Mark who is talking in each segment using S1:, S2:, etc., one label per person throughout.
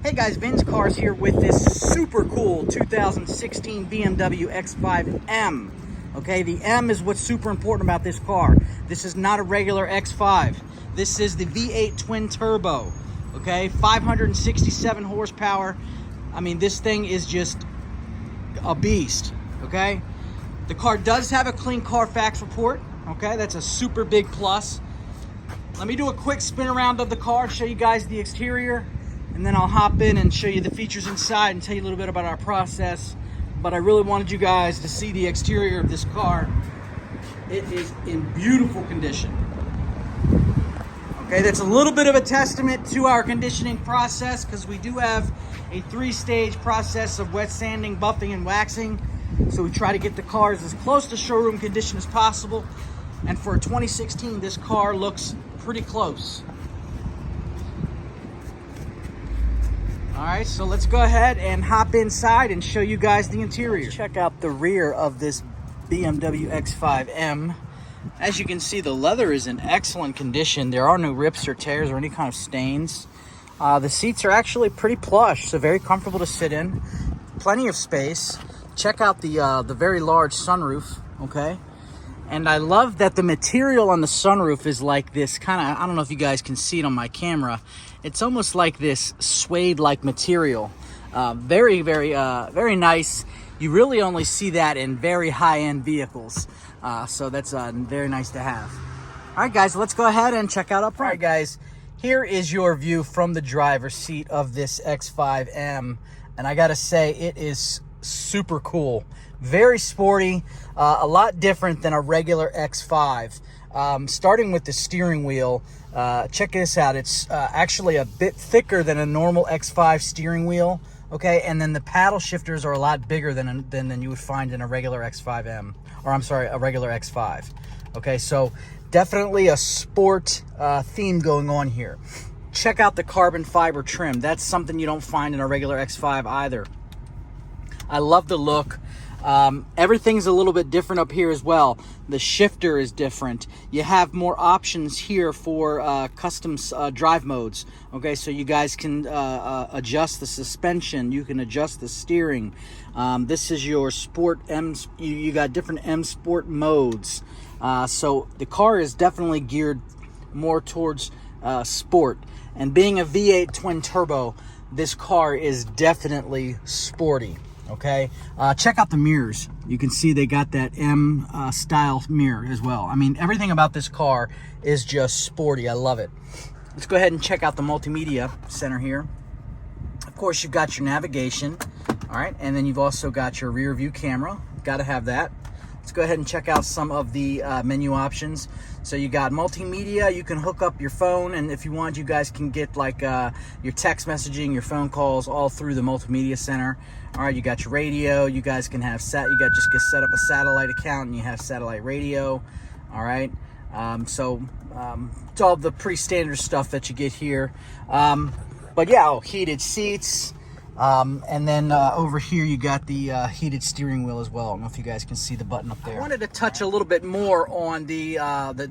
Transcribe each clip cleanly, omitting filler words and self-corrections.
S1: Hey guys, Vince Cars here with this super cool 2016 BMW X5M. Okay, the M is what's super important about this car. This is not a regular X5. This is the V8 twin turbo. Okay, 567 horsepower. I mean, this thing is just a beast. Okay, the car does have a clean Carfax report. Okay, that's a super big plus. Let me do a quick spin around of the car, show you guys the exterior, and then I'll hop in and show you the features inside and tell you a little bit about our process. But I really wanted you guys to see the exterior of this car. It is in beautiful condition. Okay, that's a little bit of a testament to our conditioning process, because we do have a 3-stage process of wet sanding, buffing, and waxing. So we try to get the cars as close to showroom condition as possible. And for a 2016, this car looks pretty close. All right, so let's go ahead and hop inside and show you guys the interior. Check out the rear of this BMW X5M. As you can see, the leather is in excellent condition. There are no rips or tears or any kind of stains. The seats are actually pretty plush, so very comfortable to sit in. Plenty of space. Check out the very large sunroof, okay? And I love that the material on the sunroof is like this kind of, I don't know if you guys can see it on my camera. It's almost like this suede-like material. Very, very nice. You really only see that in very high-end vehicles. So that's very nice to have. All right, guys, let's go ahead and check out up front. All right, guys, here is your view from the driver's seat of this X5M. And I gotta say, it is super cool. Very sporty, a lot different than a regular X5. Starting with the steering wheel, check this out. It's actually a bit thicker than a normal X5 steering wheel, okay? And then the paddle shifters are a lot bigger than you would find in a regular X5M, or I'm sorry, a regular X5. Okay, so definitely a sport theme going on here. Check out the carbon fiber trim. That's something you don't find in a regular X5 either. I love the look. Everything's a little bit different up here as well. The shifter is different. You have more options here for custom drive modes. Okay, so you guys can adjust the suspension. You can adjust the steering. This is your sport M. You got different M Sport modes. So the car is definitely geared more towards sport. And being a V8 twin turbo, this car is definitely sporty. Okay, check out the mirrors. You can see they got that M style mirror as well. I mean, everything about this car is just sporty. I love it. Let's go ahead and check out the multimedia center here. Of course, you've got your navigation. All right, and then you've also got your rear view camera. Got to have that. Let's go ahead and check out some of the menu options. So you got multimedia. You can hook up your phone, and if you want, you guys can get like your text messaging, your phone calls, all through the multimedia center. All right, you got your radio. You guys can have just get set up a satellite account, and you have satellite radio. All right, it's all the pretty standard stuff that you get here. But yeah, heated seats. And then over here you got the heated steering wheel as well. I don't know if you guys can see the button up there. I wanted to touch a little bit more on the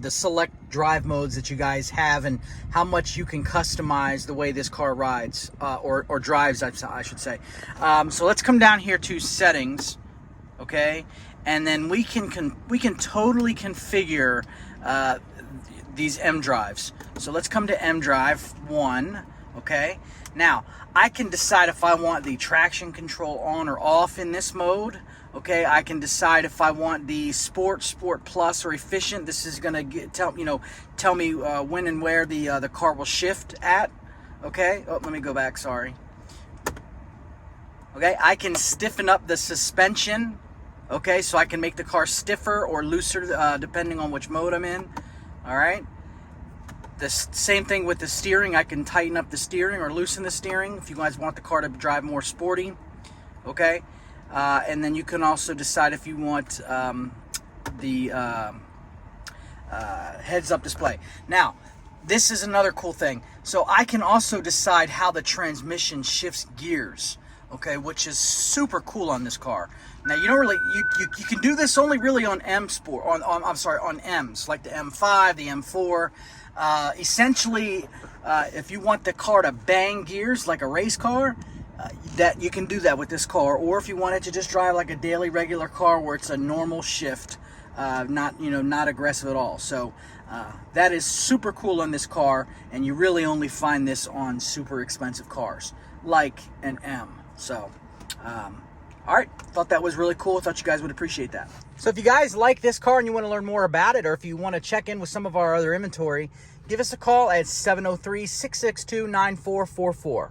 S1: select drive modes that you guys have and how much you can customize the way this car rides or drives, I should say. So let's come down here to settings, okay? And then we can totally configure these M drives. So let's come to M drive 1, okay? Now, I can decide if I want the traction control on or off in this mode. Okay, I can decide if I want the Sport Plus, or Efficient. This is gonna tell me when and where the car will shift at. Okay, oh, let me go back. Sorry. Okay, I can stiffen up the suspension. Okay, so I can make the car stiffer or looser depending on which mode I'm in. All right. The same thing with the steering. I can tighten up the steering or loosen the steering if you guys want the car to drive more sporty. Okay, and then you can also decide if you want the heads-up display. Now, this is another cool thing. So I can also decide how the transmission shifts gears. Okay, which is super cool on this car. Now you don't really you can do this only really on M Sport on M's like the M5, the M4. Essentially, If you want the car to bang gears like a race car, that you can do that with this car. Or if you want it to just drive like a daily regular car where it's a normal shift, not aggressive at all. So that is super cool on this car, and you really only find this on super expensive cars like an M. So all right, thought that was really cool. Thought you guys would appreciate that. So if you guys like this car and you want to learn more about it, or if you want to check in with some of our other inventory, give us a call at 703-662-9444.